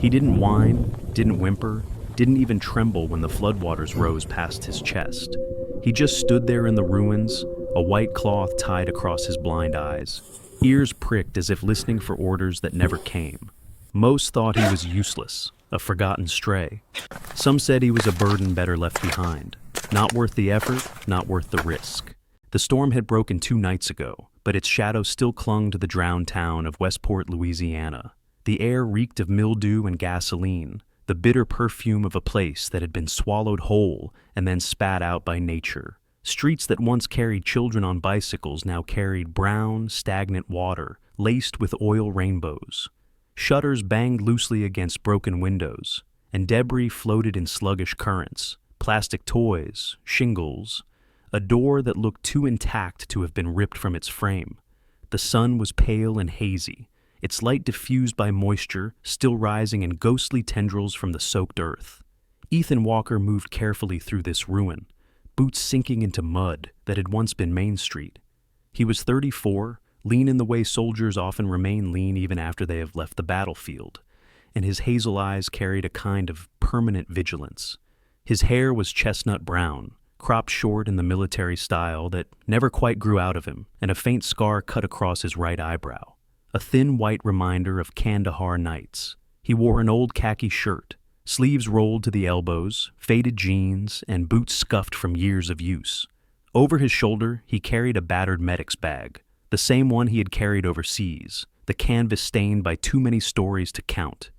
He didn't whine, didn't whimper, didn't even tremble when the floodwaters rose past his chest. He just stood there in the ruins, a white cloth tied across his blind eyes, ears pricked as if listening for orders that never came. Most thought he was useless, a forgotten stray. Some said he was a burden better left behind. Not worth the effort, not worth the risk. The storm had broken 2 nights ago, but its shadow still clung to the drowned town of Westport, Louisiana. The air reeked of mildew and gasoline, the bitter perfume of a place that had been swallowed whole and then spat out by nature. Streets that once carried children on bicycles now carried brown, stagnant water, laced with oil rainbows. Shutters banged loosely against broken windows, and debris floated in sluggish currents. Plastic toys, shingles, a door that looked too intact to have been ripped from its frame. The sun was pale and hazy, its light diffused by moisture still rising in ghostly tendrils from the soaked earth. Ethan Walker moved carefully through this ruin, boots sinking into mud that had once been Main Street. He was 34, lean in the way soldiers often remain lean even after they have left the battlefield, and his hazel eyes carried a kind of permanent vigilance. His hair was chestnut brown, cropped short in the military style that never quite grew out of him, and a faint scar cut across his right eyebrow, a thin white reminder of Kandahar nights. He wore an old khaki shirt, sleeves rolled to the elbows, faded jeans, and boots scuffed from years of use. Over his shoulder, he carried a battered medic's bag, the same one he had carried overseas, the canvas stained by too many stories to count.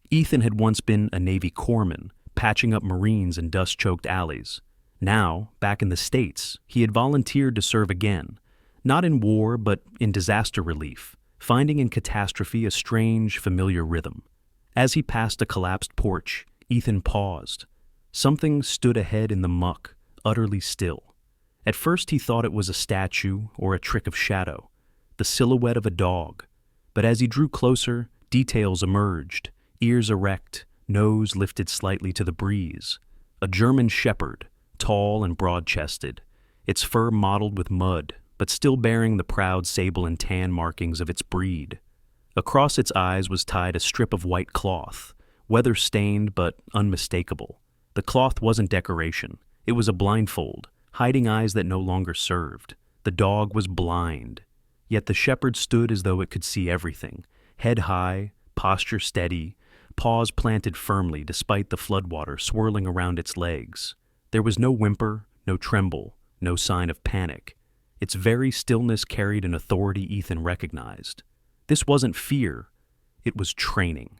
Ethan had once been a Navy corpsman, patching up Marines in dust-choked alleys. Now, back in the States, he had volunteered to serve again, not in war but in disaster relief, finding in catastrophe a strange, familiar rhythm. As he passed a collapsed porch, Ethan paused. Something stood ahead in the muck, utterly still. At first he thought it was a statue or a trick of shadow, the silhouette of a dog. But as he drew closer, details emerged, ears erect, nose lifted slightly to the breeze. A German shepherd, tall and broad-chested, its fur mottled with mud, but still bearing the proud sable and tan markings of its breed. Across its eyes was tied a strip of white cloth, weather-stained but unmistakable. The cloth wasn't decoration. It was a blindfold, hiding eyes that no longer served. The dog was blind. Yet the shepherd stood as though it could see everything, head high, posture steady, paws planted firmly despite the floodwater swirling around its legs. There was no whimper, no tremble, no sign of panic. Its very stillness carried an authority Ethan recognized. This wasn't fear, it was training.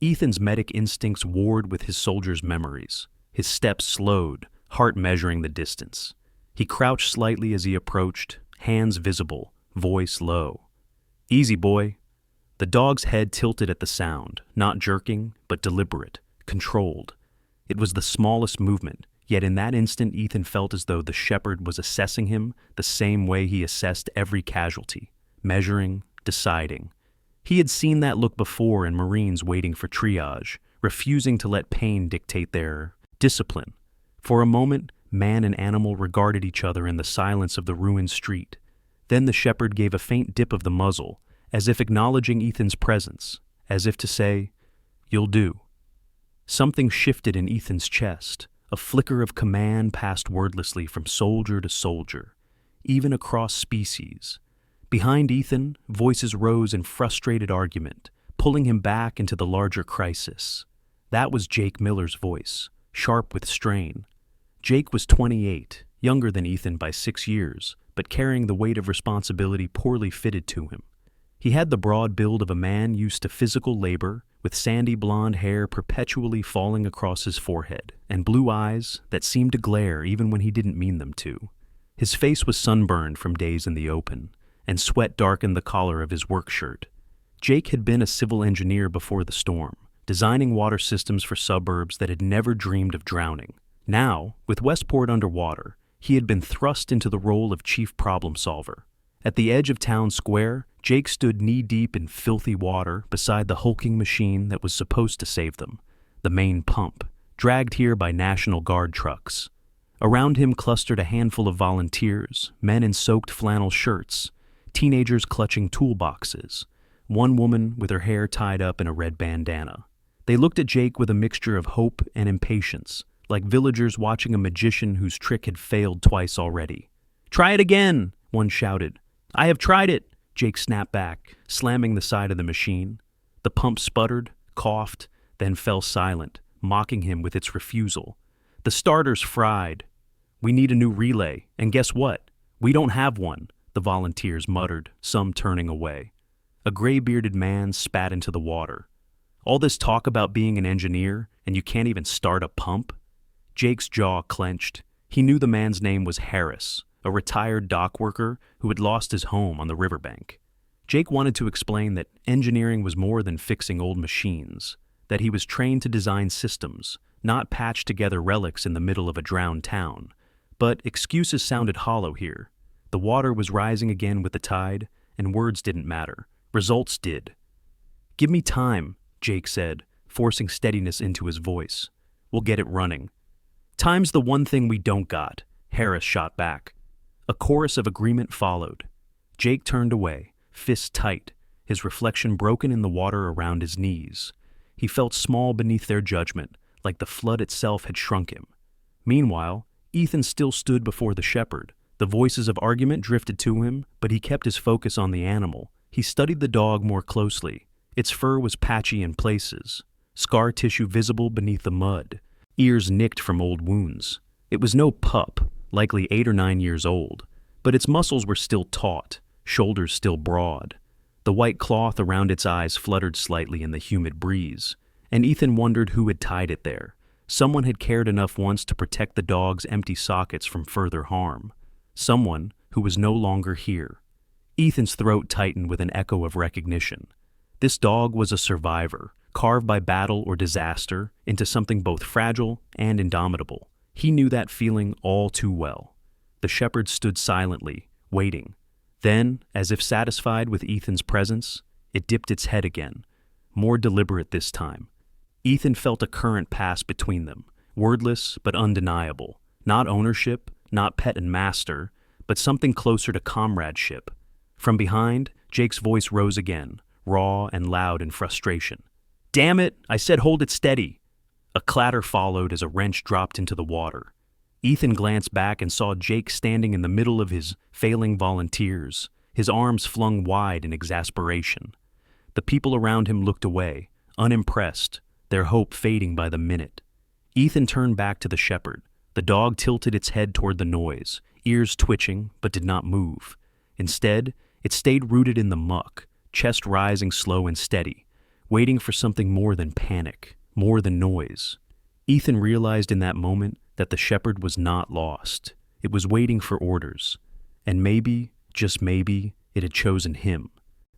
Ethan's medic instincts warred with his soldier's memories. His steps slowed, heart measuring the distance. He crouched slightly as he approached, hands visible, voice low. "Easy, boy." The dog's head tilted at the sound, not jerking, but deliberate, controlled. It was the smallest movement, yet in that instant Ethan felt as though the shepherd was assessing him the same way he assessed every casualty, measuring, deciding. He had seen that look before in Marines waiting for triage, refusing to let pain dictate their discipline. For a moment, man and animal regarded each other in the silence of the ruined street. Then the shepherd gave a faint dip of the muzzle, as if acknowledging Ethan's presence, as if to say, "You'll do." Something shifted in Ethan's chest. A flicker of command passed wordlessly from soldier to soldier, even across species. Behind Ethan, voices rose in frustrated argument, pulling him back into the larger crisis. That was Jake Miller's voice, sharp with strain. Jake was 28, younger than Ethan by 6 years, but carrying the weight of responsibility poorly fitted to him. He had the broad build of a man used to physical labor, with sandy blonde hair perpetually falling across his forehead, and blue eyes that seemed to glare even when he didn't mean them to. His face was sunburned from days in the open, and sweat darkened the collar of his work shirt. Jake had been a civil engineer before the storm, designing water systems for suburbs that had never dreamed of drowning. Now, with Westport underwater, he had been thrust into the role of chief problem solver. At the edge of town square, Jake stood knee-deep in filthy water beside the hulking machine that was supposed to save them, the main pump, dragged here by National Guard trucks. Around him clustered a handful of volunteers, men in soaked flannel shirts, teenagers clutching toolboxes, one woman with her hair tied up in a red bandana. They looked at Jake with a mixture of hope and impatience, like villagers watching a magician whose trick had failed twice already. "Try it again!" one shouted. "I have tried it!" Jake snapped back, slamming the side of the machine. The pump sputtered, coughed, then fell silent, mocking him with its refusal. "The starter's fried. We need a new relay, and guess what? We don't have one," the volunteers muttered, some turning away. A gray-bearded man spat into the water. "All this talk about being an engineer, and you can't even start a pump?" Jake's jaw clenched. He knew the man's name was Harris, a retired dock worker who had lost his home on the riverbank. Jake wanted to explain that engineering was more than fixing old machines, that he was trained to design systems, not patch together relics in the middle of a drowned town. But excuses sounded hollow here. The water was rising again with the tide, and words didn't matter. Results did. "Give me time," Jake said, forcing steadiness into his voice. "We'll get it running." "Time's the one thing we don't got," Harris shot back. A chorus of agreement followed. Jake turned away, fists tight, his reflection broken in the water around his knees. He felt small beneath their judgment, like the flood itself had shrunk him. Meanwhile, Ethan still stood before the shepherd. The voices of argument drifted to him, but he kept his focus on the animal. He studied the dog more closely. Its fur was patchy in places, scar tissue visible beneath the mud, ears nicked from old wounds. It was no pup, likely 8 or 9 years old, but its muscles were still taut, shoulders still broad. The white cloth around its eyes fluttered slightly in the humid breeze, and Ethan wondered who had tied it there. Someone had cared enough once to protect the dog's empty sockets from further harm. Someone who was no longer here. Ethan's throat tightened with an echo of recognition. This dog was a survivor, carved by battle or disaster into something both fragile and indomitable. He knew that feeling all too well. The shepherd stood silently, waiting. Then, as if satisfied with Ethan's presence, it dipped its head again, more deliberate this time. Ethan felt a current pass between them, wordless but undeniable. Not ownership, not pet and master, but something closer to comradeship. From behind, Jake's voice rose again, raw and loud in frustration. "Damn it! I said hold it steady!" A clatter followed as a wrench dropped into the water. Ethan glanced back and saw Jake standing in the middle of his failing volunteers, his arms flung wide in exasperation. The people around him looked away, unimpressed, their hope fading by the minute. Ethan turned back to the shepherd. The dog tilted its head toward the noise, ears twitching, but did not move. Instead, it stayed rooted in the muck, chest rising slow and steady, waiting for something more than panic, more than noise. Ethan realized in that moment that the shepherd was not lost. It was waiting for orders. And maybe, just maybe, it had chosen him.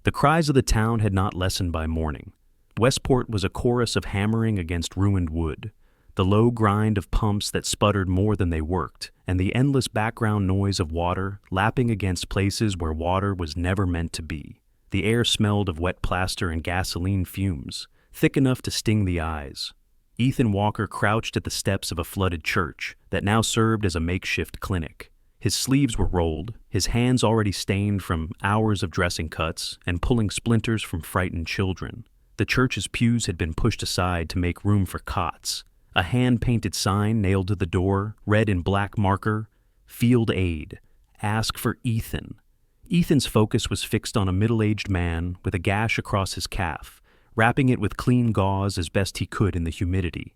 The cries of the town had not lessened by morning. Westport was a chorus of hammering against ruined wood, the low grind of pumps that sputtered more than they worked, and the endless background noise of water lapping against places where water was never meant to be. The air smelled of wet plaster and gasoline fumes, thick enough to sting the eyes. Ethan Walker crouched at the steps of a flooded church that now served as a makeshift clinic. His sleeves were rolled, his hands already stained from hours of dressing cuts and pulling splinters from frightened children. The church's pews had been pushed aside to make room for cots. A hand-painted sign nailed to the door read in black marker, "Field Aid. Ask for Ethan." Ethan's focus was fixed on a middle-aged man with a gash across his calf, wrapping it with clean gauze as best he could in the humidity.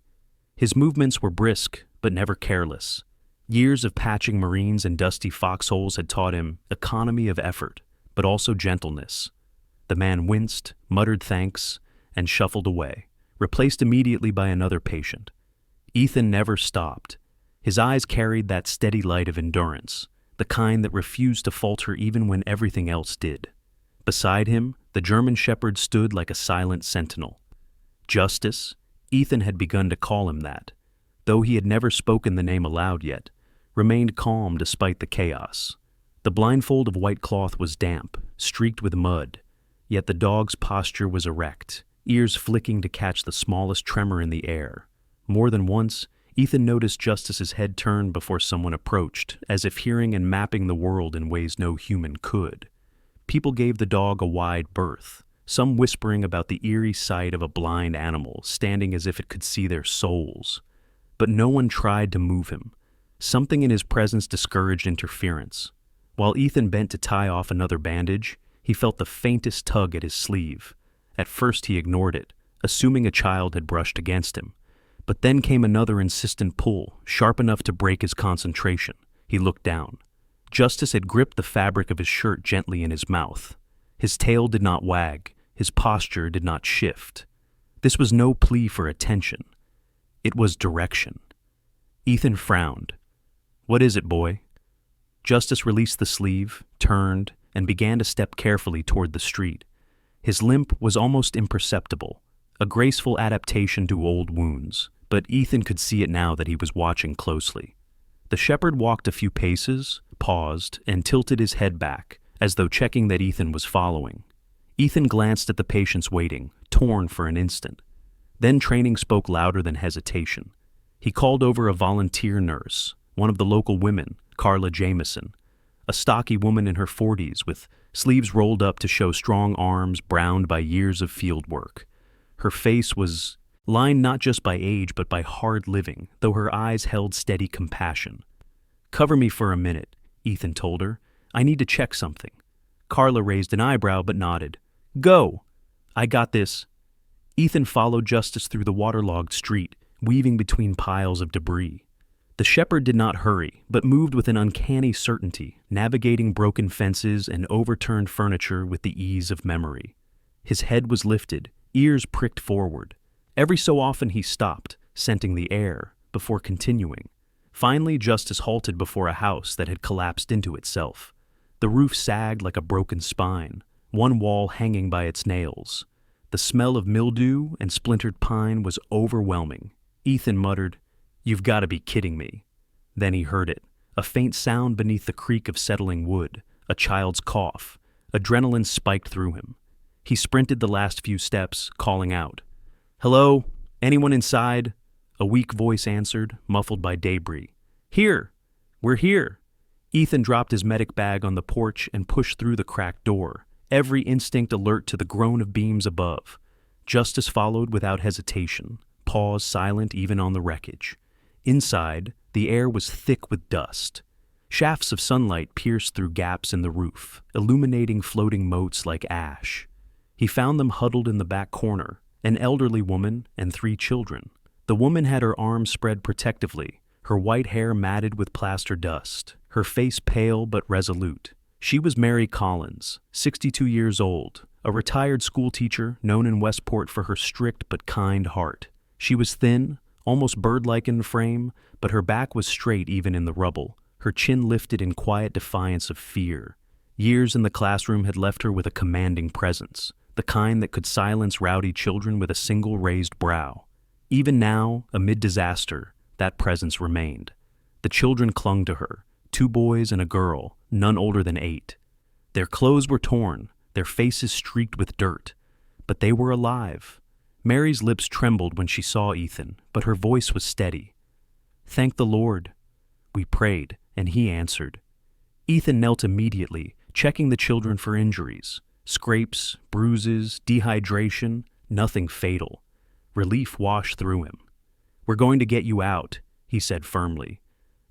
His movements were brisk, but never careless. Years of patching marines and dusty foxholes had taught him economy of effort, but also gentleness. The man winced, muttered thanks, and shuffled away, replaced immediately by another patient. Ethan never stopped. His eyes carried that steady light of endurance, the kind that refused to falter even when everything else did. Beside him, the German shepherd stood like a silent sentinel. Justice, Ethan had begun to call him that, though he had never spoken the name aloud yet, remained calm despite the chaos. The blindfold of white cloth was damp, streaked with mud, yet the dog's posture was erect, ears flicking to catch the smallest tremor in the air. More than once, Ethan noticed Justice's head turn before someone approached, as if hearing and mapping the world in ways no human could. People gave the dog a wide berth, some whispering about the eerie sight of a blind animal standing as if it could see their souls. But no one tried to move him. Something in his presence discouraged interference. While Ethan bent to tie off another bandage, he felt the faintest tug at his sleeve. At first he ignored it, assuming a child had brushed against him. But then came another insistent pull, sharp enough to break his concentration. He looked down. Justice had gripped the fabric of his shirt gently in his mouth. His tail did not wag, his posture did not shift. This was no plea for attention. It was direction. Ethan frowned. "What is it, boy?" Justice released the sleeve, turned, and began to step carefully toward the street. His limp was almost imperceptible, a graceful adaptation to old wounds, but Ethan could see it now that he was watching closely. The shepherd walked a few paces, paused, and tilted his head back, as though checking that Ethan was following. Ethan glanced at the patients waiting, torn for an instant. Then training spoke louder than hesitation. He called over a volunteer nurse, one of the local women, Carla Jameson, a stocky woman in her 40s with sleeves rolled up to show strong arms browned by years of field work. Her face was lined not just by age but by hard living, though her eyes held steady compassion. "Cover me for a minute," Ethan told her. "I need to check something." Carla raised an eyebrow but nodded. "Go! I got this." Ethan followed Justice through the waterlogged street, weaving between piles of debris. The shepherd did not hurry, but moved with an uncanny certainty, navigating broken fences and overturned furniture with the ease of memory. His head was lifted, ears pricked forward. Every so often he stopped, scenting the air, before continuing. Finally, Justice halted before a house that had collapsed into itself. The roof sagged like a broken spine, one wall hanging by its nails. The smell of mildew and splintered pine was overwhelming. Ethan muttered, "You've got to be kidding me." Then he heard it, a faint sound beneath the creak of settling wood, a child's cough. Adrenaline spiked through him. He sprinted the last few steps, calling out. "Hello? Anyone inside?" A weak voice answered, muffled by debris. "Here! We're here!" Ethan dropped his medic bag on the porch and pushed through the cracked door, every instinct alert to the groan of beams above. Justice followed without hesitation, paused silent even on the wreckage. Inside, the air was thick with dust. Shafts of sunlight pierced through gaps in the roof, illuminating floating motes like ash. He found them huddled in the back corner, an elderly woman and 3 children. The woman had her arms spread protectively, her white hair matted with plaster dust, her face pale but resolute. She was Mary Collins, 62 years old, a retired schoolteacher known in Westport for her strict but kind heart. She was thin, almost bird-like in frame, but her back was straight even in the rubble, her chin lifted in quiet defiance of fear. Years in the classroom had left her with a commanding presence, the kind that could silence rowdy children with a single raised brow. Even now, amid disaster, that presence remained. The children clung to her, 2 boys and a girl, none older than 8. Their clothes were torn, their faces streaked with dirt, but they were alive. Mary's lips trembled when she saw Ethan, but her voice was steady. "Thank the Lord." We prayed, and he answered. Ethan knelt immediately, checking the children for injuries. Scrapes, bruises, dehydration, nothing fatal. Relief washed through him. "We're going to get you out," he said firmly.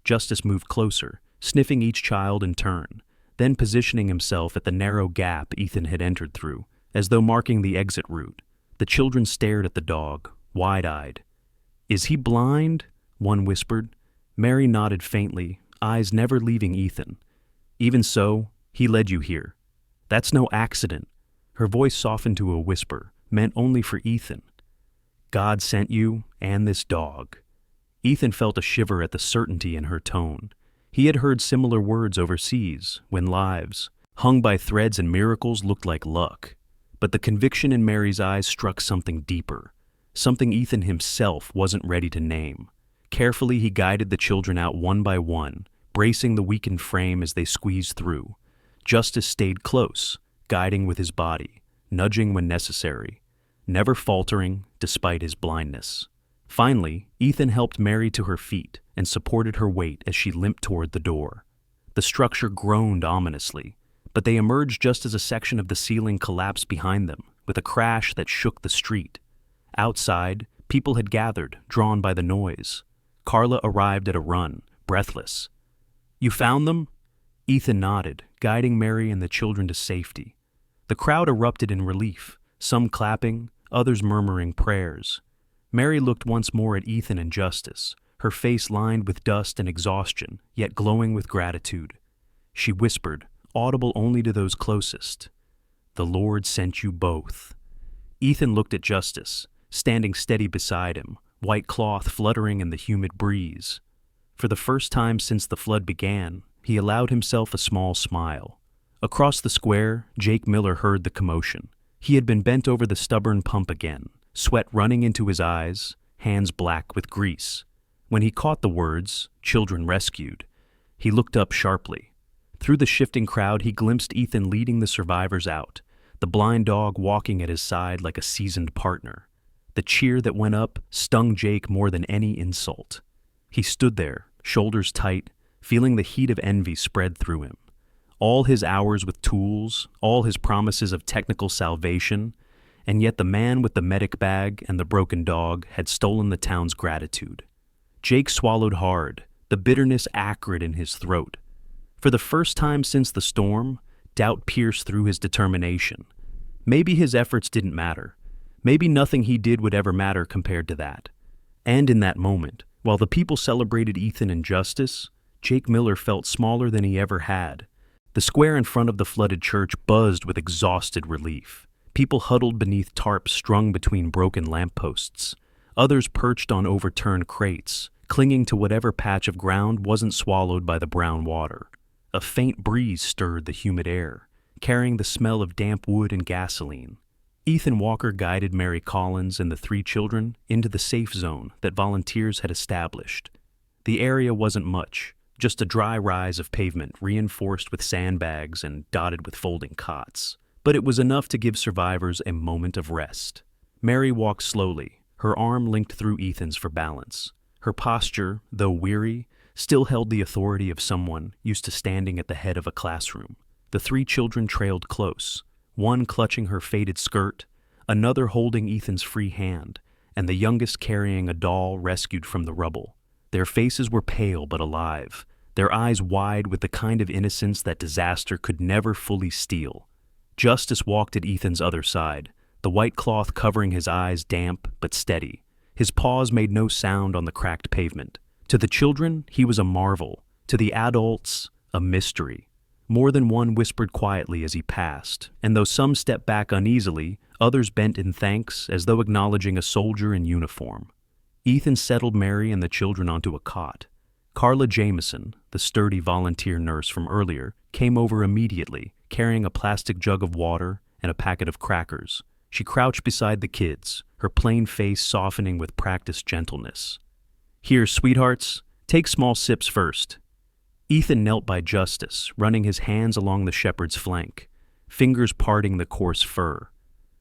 Justice moved closer, sniffing each child in turn, then positioning himself at the narrow gap Ethan had entered through, as though marking the exit route. The children stared at the dog, wide-eyed. "Is he blind?" one whispered. Mary nodded faintly, eyes never leaving Ethan. "Even so, he led you here. That's no accident." Her voice softened to a whisper, meant only for Ethan. "God sent you, and this dog." Ethan felt a shiver at the certainty in her tone. He had heard similar words overseas, when lives, hung by threads and miracles, looked like luck. But the conviction in Mary's eyes struck something deeper, something Ethan himself wasn't ready to name. Carefully, he guided the children out one by one, bracing the weakened frame as they squeezed through. Justice stayed close, guiding with his body, nudging when necessary, never faltering despite his blindness. Finally, Ethan helped Mary to her feet and supported her weight as she limped toward the door. The structure groaned ominously, but they emerged just as a section of the ceiling collapsed behind them, with a crash that shook the street. Outside, people had gathered, drawn by the noise. Carla arrived at a run, breathless. "You found them?" Ethan nodded, guiding Mary and the children to safety. The crowd erupted in relief, some clapping, others murmuring prayers. Mary looked once more at Ethan and Justice, her face lined with dust and exhaustion, yet glowing with gratitude. She whispered, audible only to those closest, "The Lord sent you both." Ethan looked at Justice, standing steady beside him, white cloth fluttering in the humid breeze. For the first time since the flood began, he allowed himself a small smile. Across the square, Jake Miller heard the commotion. He had been bent over the stubborn pump again, sweat running into his eyes, hands black with grease. When he caught the words, "children rescued," he looked up sharply. Through the shifting crowd, he glimpsed Ethan leading the survivors out, the blind dog walking at his side like a seasoned partner. The cheer that went up stung Jake more than any insult. He stood there, shoulders tight, feeling the heat of envy spread through him. All his hours with tools, all his promises of technical salvation, and yet the man with the medic bag and the broken dog had stolen the town's gratitude. Jake swallowed hard, the bitterness acrid in his throat. For the first time since the storm, doubt pierced through his determination. Maybe his efforts didn't matter. Maybe nothing he did would ever matter compared to that. And in that moment, while the people celebrated Ethan and Justice, Jake Miller felt smaller than he ever had. The square in front of the flooded church buzzed with exhausted relief. People huddled beneath tarps strung between broken lampposts. Others perched on overturned crates, clinging to whatever patch of ground wasn't swallowed by the brown water. A faint breeze stirred the humid air, carrying the smell of damp wood and gasoline. Ethan Walker guided Mary Collins and the three children into the safe zone that volunteers had established. The area wasn't much, just a dry rise of pavement reinforced with sandbags and dotted with folding cots. But it was enough to give survivors a moment of rest. Mary walked slowly, her arm linked through Ethan's for balance. Her posture, though weary, still held the authority of someone used to standing at the head of a classroom. The three children trailed close, one clutching her faded skirt, another holding Ethan's free hand, and the youngest carrying a doll rescued from the rubble. Their faces were pale but alive, their eyes wide with the kind of innocence that disaster could never fully steal. Justice walked at Ethan's other side, the white cloth covering his eyes damp but steady. His paws made no sound on the cracked pavement. To the children, he was a marvel. To the adults, a mystery. More than one whispered quietly as he passed, and though some stepped back uneasily, others bent in thanks as though acknowledging a soldier in uniform. Ethan settled Mary and the children onto a cot. Carla Jameson, the sturdy volunteer nurse from earlier, came over immediately, carrying a plastic jug of water and a packet of crackers. She crouched beside the kids, her plain face softening with practiced gentleness. "Here, sweethearts, take small sips first." Ethan knelt by Justice, running his hands along the shepherd's flank, fingers parting the coarse fur.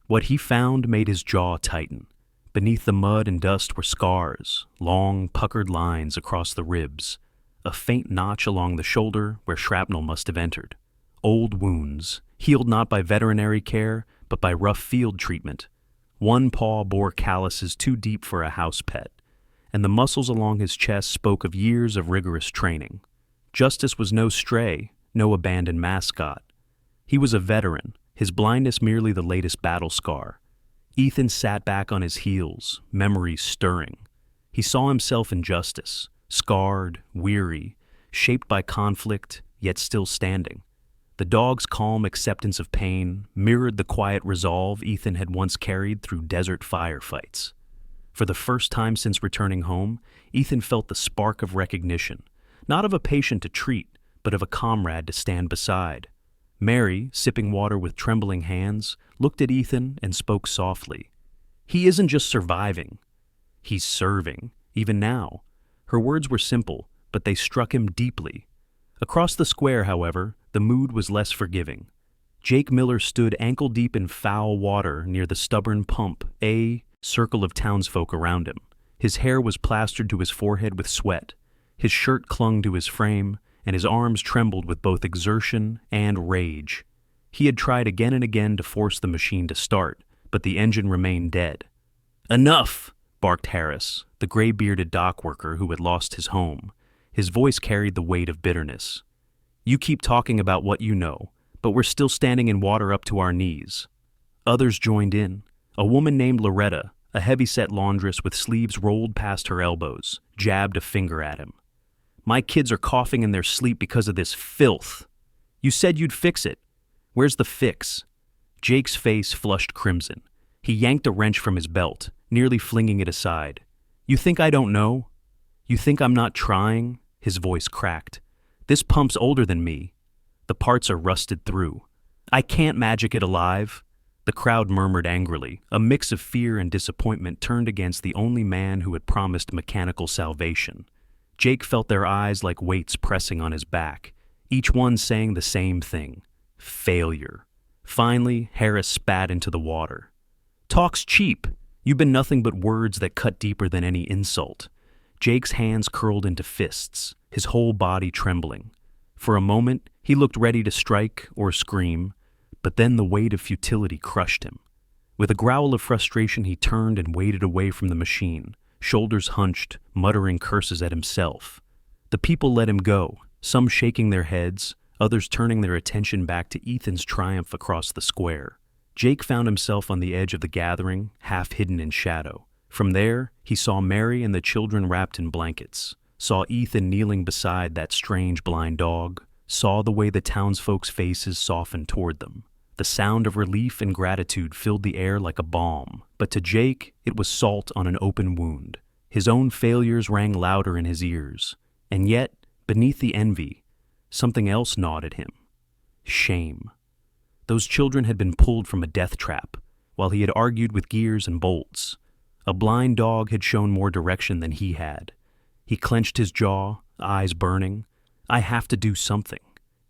What he found made his jaw tighten. Beneath the mud and dust were scars, long, puckered lines across the ribs, a faint notch along the shoulder where shrapnel must have entered. Old wounds, healed not by veterinary care, but by rough field treatment. One paw bore calluses too deep for a house pet, and the muscles along his chest spoke of years of rigorous training. Justice was no stray, no abandoned mascot. He was a veteran, his blindness merely the latest battle scar. Ethan sat back on his heels, memories stirring. He saw himself in Justice, scarred, weary, shaped by conflict, yet still standing. The dog's calm acceptance of pain mirrored the quiet resolve Ethan had once carried through desert firefights. For the first time since returning home, Ethan felt the spark of recognition, not of a patient to treat, but of a comrade to stand beside. Mary, sipping water with trembling hands, looked at Ethan and spoke softly. "He isn't just surviving. He's serving, even now." Her words were simple, but they struck him deeply. Across the square, however, the mood was less forgiving. Jake Miller stood ankle-deep in foul water near the stubborn pump, a circle of townsfolk around him. His hair was plastered to his forehead with sweat. His shirt clung to his frame, and his arms trembled with both exertion and rage. He had tried again and again to force the machine to start, but the engine remained dead. "Enough!" barked Harris, the gray-bearded dock worker who had lost his home. His voice carried the weight of bitterness. "You keep talking about what you know, but we're still standing in water up to our knees." Others joined in. A woman named Loretta, a heavy-set laundress with sleeves rolled past her elbows, jabbed a finger at him. "My kids are coughing in their sleep because of this filth. You said you'd fix it. Where's the fix?" Jake's face flushed crimson. He yanked a wrench from his belt, nearly flinging it aside. "You think I don't know? You think I'm not trying?" His voice cracked. "This pump's older than me. The parts are rusted through. I can't magic it alive." The crowd murmured angrily. A mix of fear and disappointment turned against the only man who had promised mechanical salvation. Jake felt their eyes like weights pressing on his back, each one saying the same thing: failure. Finally, Harris spat into the water. "Talk's cheap. You've been nothing but words that cut deeper than any insult." Jake's hands curled into fists, his whole body trembling. For a moment, he looked ready to strike or scream, but then the weight of futility crushed him. With a growl of frustration, he turned and waded away from the machine, shoulders hunched, muttering curses at himself. The people let him go, some shaking their heads, others turning their attention back to Ethan's triumph across the square. Jake found himself on the edge of the gathering, half hidden in shadow. From there, he saw Mary and the children wrapped in blankets, saw Ethan kneeling beside that strange blind dog, saw the way the townsfolk's faces softened toward them. The sound of relief and gratitude filled the air like a balm, but to Jake, it was salt on an open wound. His own failures rang louder in his ears, and yet, beneath the envy, something else gnawed at him. Shame. Those children had been pulled from a death trap, while he had argued with gears and bolts. A blind dog had shown more direction than he had. He clenched his jaw, eyes burning. "I have to do something.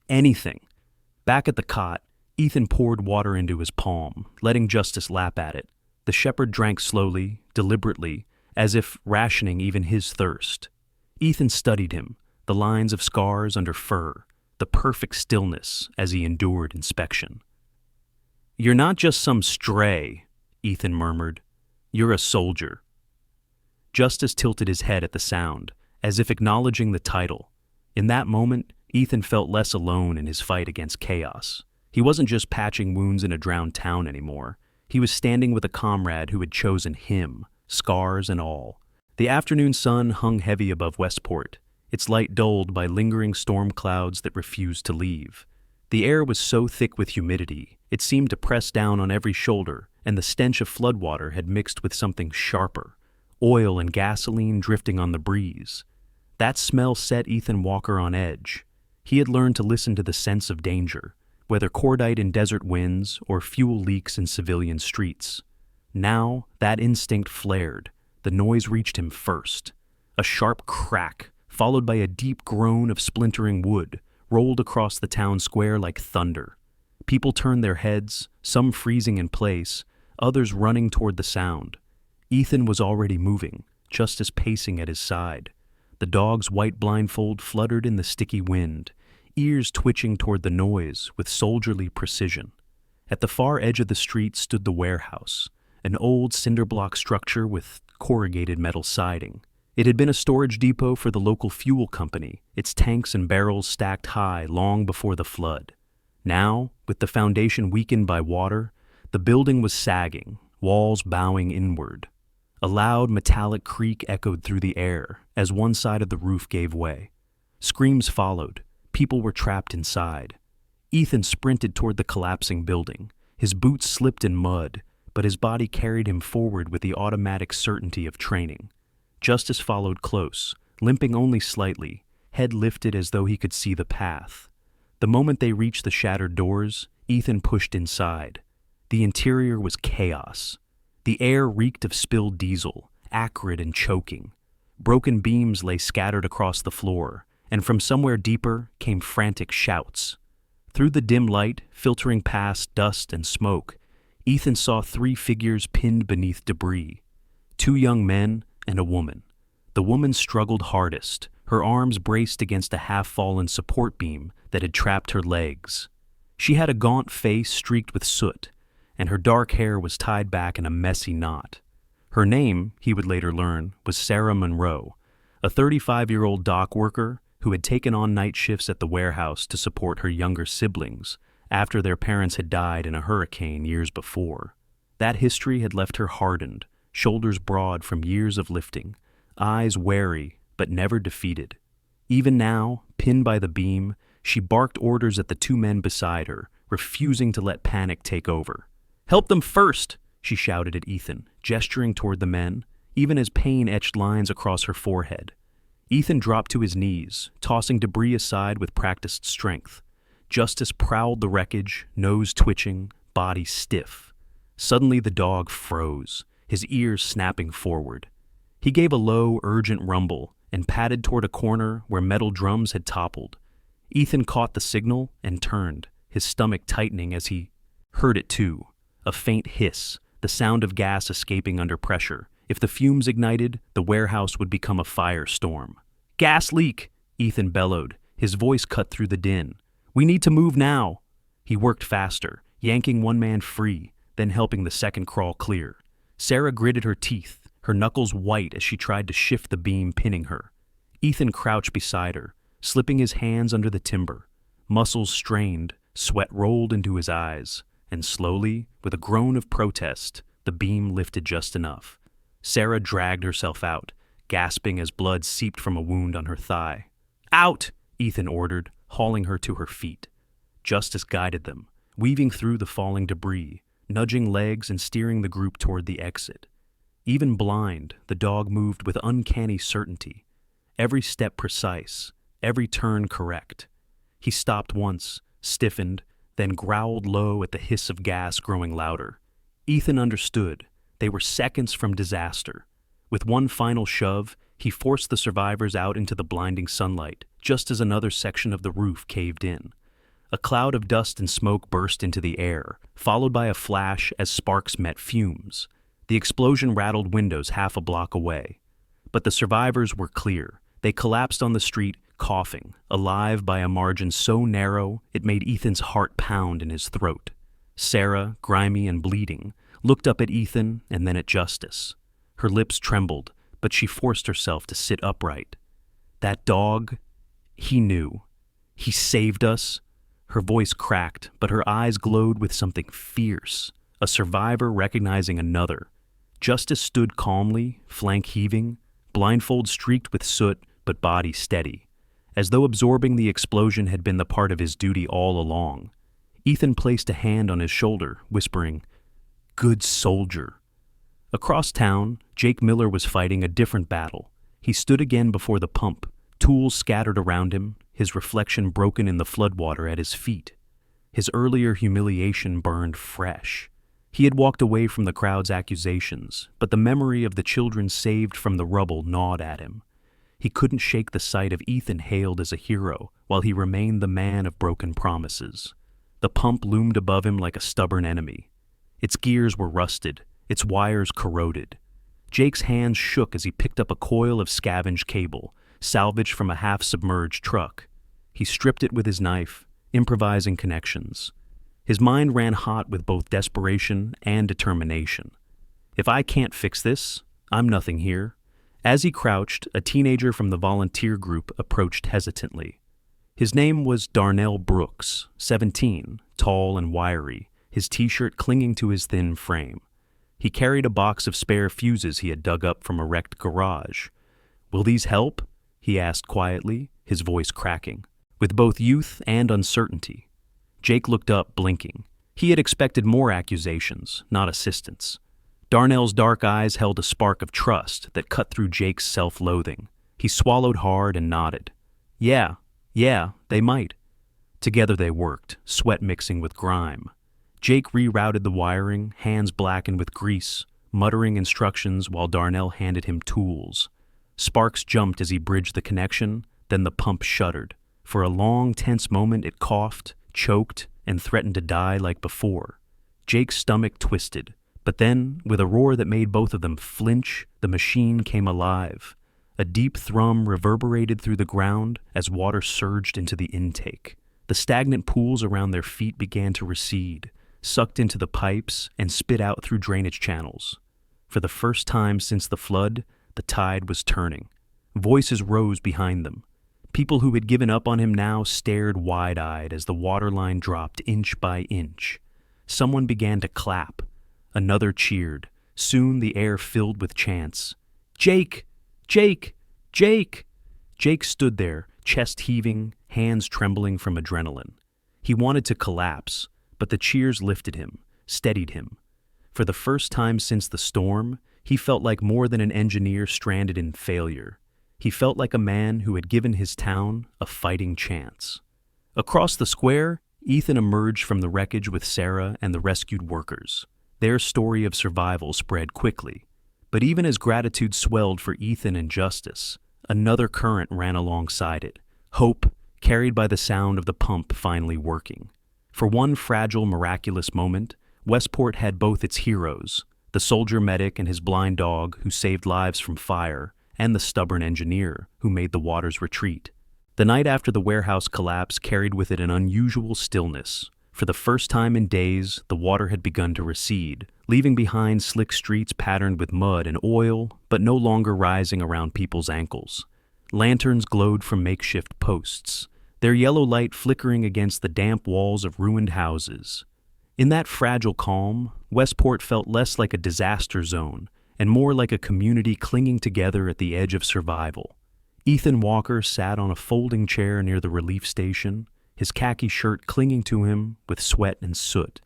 Anything." Back at the cot, Ethan poured water into his palm, letting Justice lap at it. The shepherd drank slowly, deliberately, as if rationing even his thirst. Ethan studied him, the lines of scars under fur, the perfect stillness as he endured inspection. "You're not just some stray," Ethan murmured. "You're a soldier." Justice tilted his head at the sound, as if acknowledging the title. In that moment, Ethan felt less alone in his fight against chaos. He wasn't just patching wounds in a drowned town anymore. He was standing with a comrade who had chosen him, scars and all. The afternoon sun hung heavy above Westport, its light dulled by lingering storm clouds that refused to leave. The air was so thick with humidity, it seemed to press down on every shoulder, and the stench of floodwater had mixed with something sharper, oil and gasoline drifting on the breeze. That smell set Ethan Walker on edge. He had learned to listen to the sense of danger, whether cordite in desert winds or fuel leaks in civilian streets. Now, that instinct flared. The noise reached him first. A sharp crack, followed by a deep groan of splintering wood, rolled across the town square like thunder. People turned their heads, some freezing in place, others running toward the sound. Ethan was already moving, Justice pacing at his side. The dog's white blindfold fluttered in the sticky wind, ears twitching toward the noise with soldierly precision. At the far edge of the street stood the warehouse, an old cinder-block structure with corrugated metal siding. It had been a storage depot for the local fuel company, its tanks and barrels stacked high long before the flood. Now, with the foundation weakened by water, the building was sagging, walls bowing inward. A loud metallic creak echoed through the air as one side of the roof gave way. Screams followed. People were trapped inside. Ethan sprinted toward the collapsing building. His boots slipped in mud, but his body carried him forward with the automatic certainty of training. Justice followed close, limping only slightly, head lifted as though he could see the path. The moment they reached the shattered doors, Ethan pushed inside. The interior was chaos. The air reeked of spilled diesel, acrid and choking. Broken beams lay scattered across the floor, and from somewhere deeper came frantic shouts. Through the dim light, filtering past dust and smoke, Ethan saw 3 figures pinned beneath debris. 2 young men and a woman. The woman struggled hardest, her arms braced against a half-fallen support beam that had trapped her legs. She had a gaunt face streaked with soot, and her dark hair was tied back in a messy knot. Her name, he would later learn, was Sarah Monroe, a 35-year-old dock worker who had taken on night shifts at the warehouse to support her younger siblings after their parents had died in a hurricane years before. That history had left her hardened, shoulders broad from years of lifting, eyes wary but never defeated. Even now, pinned by the beam, she barked orders at the two men beside her, refusing to let panic take over. "Help them first!" she shouted at Ethan, gesturing toward the men, even as pain etched lines across her forehead. Ethan dropped to his knees, tossing debris aside with practiced strength. Justice prowled the wreckage, nose twitching, body stiff. Suddenly the dog froze, his ears snapping forward. He gave a low, urgent rumble and padded toward a corner where metal drums had toppled. Ethan caught the signal and turned, his stomach tightening as he heard it too, a faint hiss, the sound of gas escaping under pressure. If the fumes ignited, the warehouse would become a firestorm. "Gas leak!" Ethan bellowed, his voice cut through the din. "We need to move now!" He worked faster, yanking one man free, then helping the second crawl clear. Sarah gritted her teeth, her knuckles white as she tried to shift the beam pinning her. Ethan crouched beside her, slipping his hands under the timber. Muscles strained, sweat rolled into his eyes, and slowly, with a groan of protest, the beam lifted just enough. Sarah dragged herself out, gasping as blood seeped from a wound on her thigh. "Out!" Ethan ordered, hauling her to her feet. Justice guided them, weaving through the falling debris, nudging legs and steering the group toward the exit. Even blind, the dog moved with uncanny certainty, every step precise, every turn correct. He stopped once, stiffened, then growled low at the hiss of gas growing louder. Ethan understood. They were seconds from disaster. With one final shove, he forced the survivors out into the blinding sunlight, just as another section of the roof caved in. A cloud of dust and smoke burst into the air, followed by a flash as sparks met fumes. The explosion rattled windows half a block away. But the survivors were clear. They collapsed on the street, coughing, alive by a margin so narrow it made Ethan's heart pound in his throat. Sarah, grimy and bleeding, looked up at Ethan and then at Justice. Her lips trembled, but she forced herself to sit upright. "That dog, he knew. He saved us." Her voice cracked, but her eyes glowed with something fierce, a survivor recognizing another. Justice stood calmly, flank heaving, blindfold streaked with soot, but body steady, as though absorbing the explosion had been the part of his duty all along. Ethan placed a hand on his shoulder, whispering, "Good soldier." Across town, Jake Miller was fighting a different battle. He stood again before the pump, tools scattered around him, his reflection broken in the floodwater at his feet. His earlier humiliation burned fresh. He had walked away from the crowd's accusations, but the memory of the children saved from the rubble gnawed at him. He couldn't shake the sight of Ethan hailed as a hero while he remained the man of broken promises. The pump loomed above him like a stubborn enemy. Its gears were rusted, its wires corroded. Jake's hands shook as he picked up a coil of scavenged cable, salvaged from a half-submerged truck. He stripped it with his knife, improvising connections. His mind ran hot with both desperation and determination. "If I can't fix this, I'm nothing here." As he crouched, a teenager from the volunteer group approached hesitantly. His name was Darnell Brooks, 17, tall and wiry, his t-shirt clinging to his thin frame. He carried a box of spare fuses he had dug up from a wrecked garage. "Will these help?" he asked quietly, his voice cracking, with both youth and uncertainty. Jake looked up, blinking. He had expected more accusations, not assistance. Darnell's dark eyes held a spark of trust that cut through Jake's self-loathing. He swallowed hard and nodded. Yeah, they might." Together they worked, sweat mixing with grime. Jake rerouted the wiring, hands blackened with grease, muttering instructions while Darnell handed him tools. Sparks jumped as he bridged the connection, then the pump shuddered. For a long, tense moment it coughed, choked, and threatened to die like before. Jake's stomach twisted, but then, with a roar that made both of them flinch, the machine came alive. A deep thrum reverberated through the ground as water surged into the intake. The stagnant pools around their feet began to recede, sucked into the pipes, and spit out through drainage channels. For the first time since the flood, the tide was turning. Voices rose behind them. People who had given up on him now stared wide-eyed as the waterline dropped inch by inch. Someone began to clap. Another cheered. Soon the air filled with chants. "Jake! Jake! Jake!" Jake stood there, chest heaving, hands trembling from adrenaline. He wanted to collapse, but the cheers lifted him, steadied him. For the first time since the storm, he felt like more than an engineer stranded in failure. He felt like a man who had given his town a fighting chance. Across the square, Ethan emerged from the wreckage with Sarah and the rescued workers. Their story of survival spread quickly. But even as gratitude swelled for Ethan and Justice, another current ran alongside it. Hope, carried by the sound of the pump finally working. For one fragile, miraculous moment, Westport had both its heroes, the soldier medic and his blind dog who saved lives from fire, and the stubborn engineer who made the waters retreat. The night after the warehouse collapse carried with it an unusual stillness. For the first time in days, the water had begun to recede, leaving behind slick streets patterned with mud and oil, but no longer rising around people's ankles. Lanterns glowed from makeshift posts, their yellow light flickering against the damp walls of ruined houses. In that fragile calm, Westport felt less like a disaster zone and more like a community clinging together at the edge of survival. Ethan Walker sat on a folding chair near the relief station, his khaki shirt clinging to him with sweat and soot.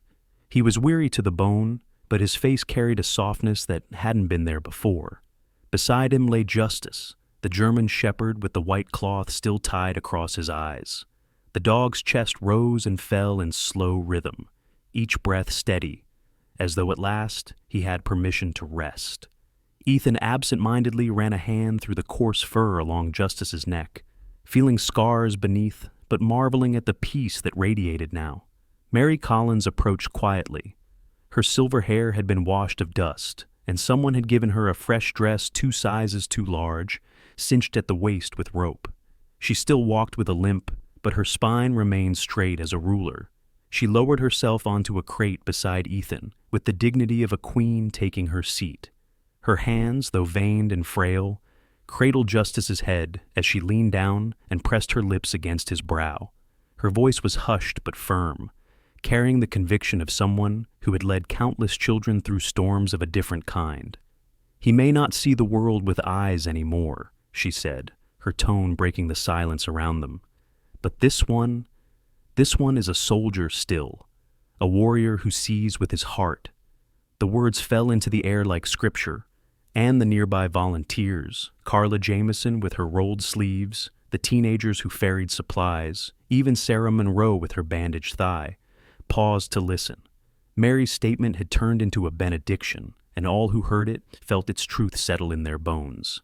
He was weary to the bone, but his face carried a softness that hadn't been there before. Beside him lay Justice, the German shepherd with the white cloth still tied across his eyes. The dog's chest rose and fell in slow rhythm, each breath steady, as though at last he had permission to rest. Ethan absent-mindedly ran a hand through the coarse fur along Justice's neck, feeling scars beneath, but marveling at the peace that radiated now. Mary Collins approached quietly. Her silver hair had been washed of dust, and someone had given her a fresh dress 2 sizes too large, cinched at the waist with rope. She still walked with a limp, but her spine remained straight as a ruler. She lowered herself onto a crate beside Ethan, with the dignity of a queen taking her seat. Her hands, though veined and frail, cradled Justice's head as she leaned down and pressed her lips against his brow. Her voice was hushed but firm, carrying the conviction of someone who had led countless children through storms of a different kind. "He may not see the world with eyes anymore," she said, her tone breaking the silence around them. "But this one is a soldier still, a warrior who sees with his heart." The words fell into the air like scripture, and the nearby volunteers, Carla Jameson with her rolled sleeves, the teenagers who ferried supplies, even Sarah Monroe with her bandaged thigh, paused to listen. Mary's statement had turned into a benediction, and all who heard it felt its truth settle in their bones.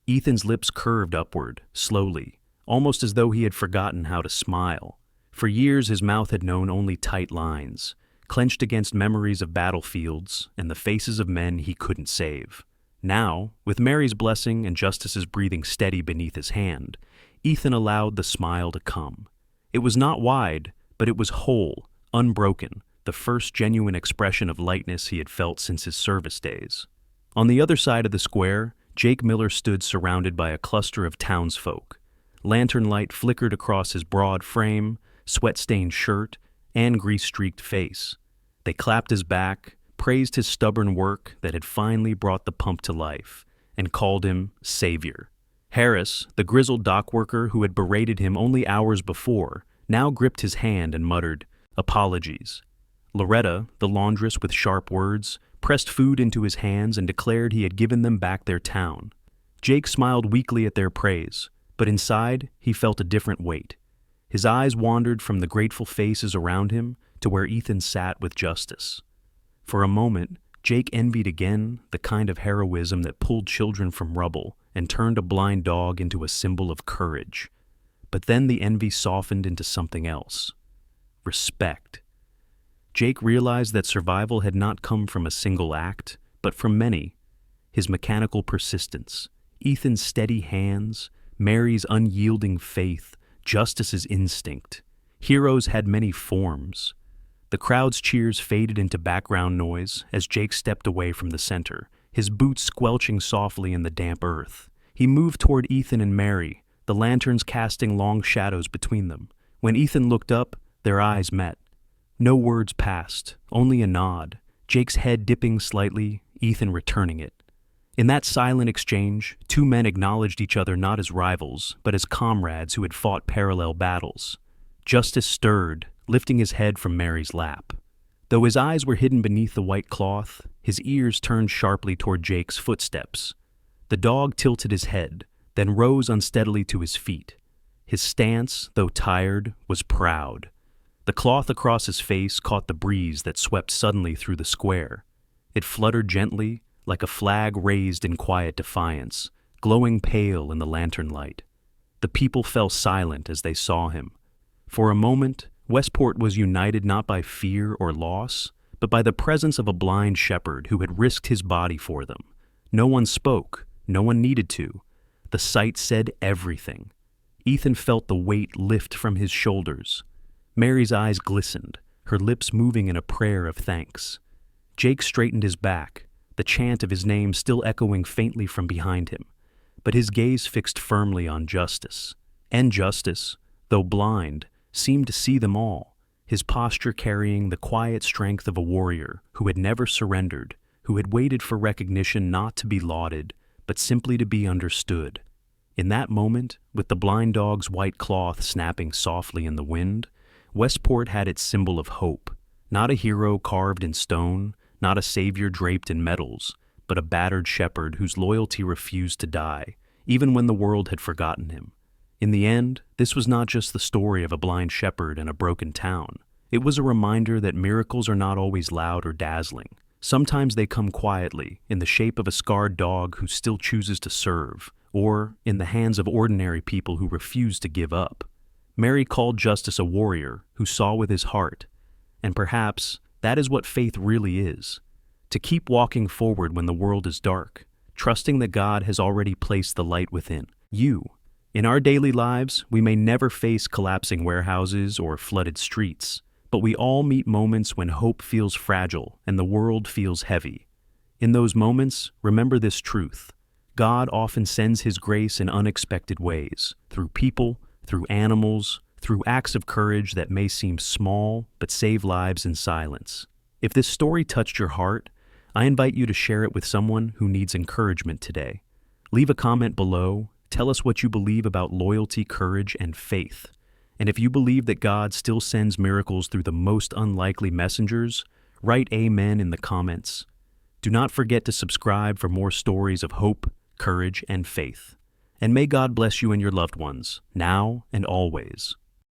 Ethan's lips curved upward, slowly, almost as though he had forgotten how to smile. For years his mouth had known only tight lines, clenched against memories of battlefields and the faces of men he couldn't save. Now, with Mary's blessing and Justice's breathing steady beneath his hand, Ethan allowed the smile to come. It was not wide, but it was whole, unbroken, the first genuine expression of lightness he had felt since his service days. On the other side of the square, Jake Miller stood surrounded by a cluster of townsfolk. Lantern light flickered across his broad frame, sweat-stained shirt, and grease-streaked face. They clapped his back, praised his stubborn work that had finally brought the pump to life, and called him Savior. Harris, the grizzled dock worker who had berated him only hours before, now gripped his hand and muttered, "Apologies." Loretta, the laundress with sharp words, pressed food into his hands and declared he had given them back their town. Jake smiled weakly at their praise, but inside he felt a different weight. His eyes wandered from the grateful faces around him to where Ethan sat with Justice. For a moment, Jake envied again the kind of heroism that pulled children from rubble and turned a blind dog into a symbol of courage. But then the envy softened into something else. Respect. Jake realized that survival had not come from a single act, but from many. His mechanical persistence, Ethan's steady hands, Mary's unyielding faith, Justice's instinct. Heroes had many forms. The crowd's cheers faded into background noise as Jake stepped away from the center, his boots squelching softly in the damp earth. He moved toward Ethan and Mary, the lanterns casting long shadows between them. When Ethan looked up, their eyes met. No words passed, only a nod, Jake's head dipping slightly, Ethan returning it. In that silent exchange, two men acknowledged each other not as rivals, but as comrades who had fought parallel battles. Justice stirred, lifting his head from Mary's lap. Though his eyes were hidden beneath the white cloth, his ears turned sharply toward Jake's footsteps. The dog tilted his head, then rose unsteadily to his feet. His stance, though tired, was proud. The cloth across his face caught the breeze that swept suddenly through the square. It fluttered gently, like a flag raised in quiet defiance, glowing pale in the lantern light. The people fell silent as they saw him. For a moment, Westport was united not by fear or loss, but by the presence of a blind shepherd who had risked his body for them. No one spoke, no one needed to. The sight said everything. Ethan felt the weight lift from his shoulders. Mary's eyes glistened, her lips moving in a prayer of thanks. Jake straightened his back, the chant of his name still echoing faintly from behind him, but his gaze fixed firmly on Justice. And Justice, though blind, seemed to see them all, his posture carrying the quiet strength of a warrior who had never surrendered, who had waited for recognition not to be lauded, but simply to be understood. In that moment, with the blind dog's white cloth snapping softly in the wind, Westport had its symbol of hope, not a hero carved in stone, not a savior draped in metals, but a battered shepherd whose loyalty refused to die, even when the world had forgotten him. In the end, this was not just the story of a blind shepherd in a broken town. It was a reminder that miracles are not always loud or dazzling. Sometimes they come quietly, in the shape of a scarred dog who still chooses to serve, or in the hands of ordinary people who refuse to give up. Mary called Justice a warrior who saw with his heart, and perhaps that is what faith really is, to keep walking forward when the world is dark, trusting that God has already placed the light within you. In our daily lives, we may never face collapsing warehouses or flooded streets, but we all meet moments when hope feels fragile and the world feels heavy. In those moments, remember this truth. God often sends His grace in unexpected ways, through people, through animals, through acts of courage that may seem small but save lives in silence. If this story touched your heart, I invite you to share it with someone who needs encouragement today. Leave a comment below, tell us what you believe about loyalty, courage, and faith. And if you believe that God still sends miracles through the most unlikely messengers, write Amen in the comments. Do not forget to subscribe for more stories of hope, courage, and faith. And may God bless you and your loved ones, now and always.